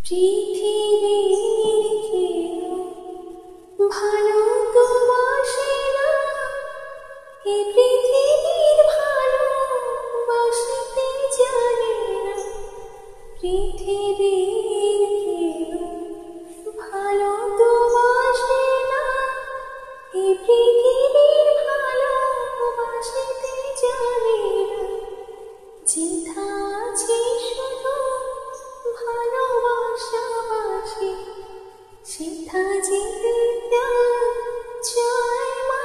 পৃথিবীর কেউ ভালো তো বাসে না, এ পৃথিবীর ভালোবাসতে জানে না। পৃথিবীর কেউ ভালো তো বাসে না, এ পৃথিবীর ভালোবাসতে জানে না। যেথা আছে শুধু ভালোবাসাবাসি, সেথা যেতে চায় মা।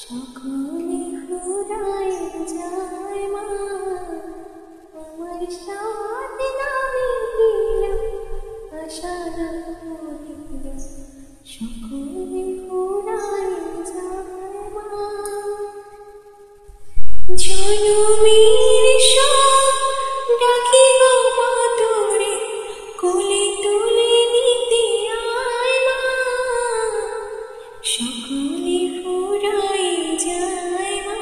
সকলে ফুরায় যায় মা, আমার সাথ নামে দিল আশা না করিল। সকলে ফুরায় যায় মা। জনমের সব ডাকি গো মা তোরে, কোলে তুলে নিতে আয় মা। সকলে ফুরায় যায় মা,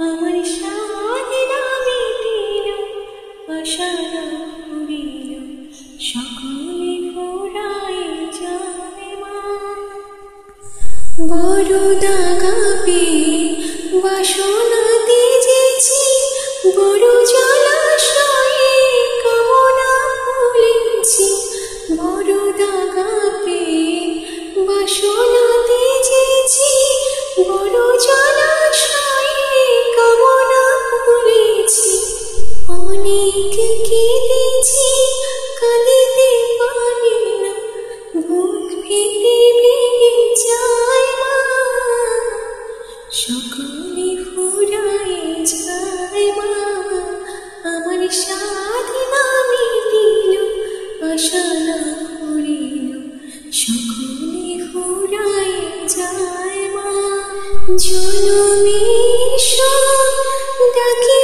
আমার সাথ নামে দিল আশা না করিল। সকলে ফুরায় যায় মা। বড় দাগা পেয়ে বাসনা তেজেছি, বড় জলাশয়ে কামনা ফুলেছি। বড় দাগা পেয়ে বাসনা তেজেছি, বড় জলাশয়ে কামনা ফুলেছি। অনেক কেঁদেছি, কাঁদিতে পারি না, বুক ফেটে ভেঙে যায় মা। সকলে ফুরায় যায় মা, আমার সাথ নামে দিল আশা না করিল। সকলে ফুরায় যায় মা। জনমের সব ডাকি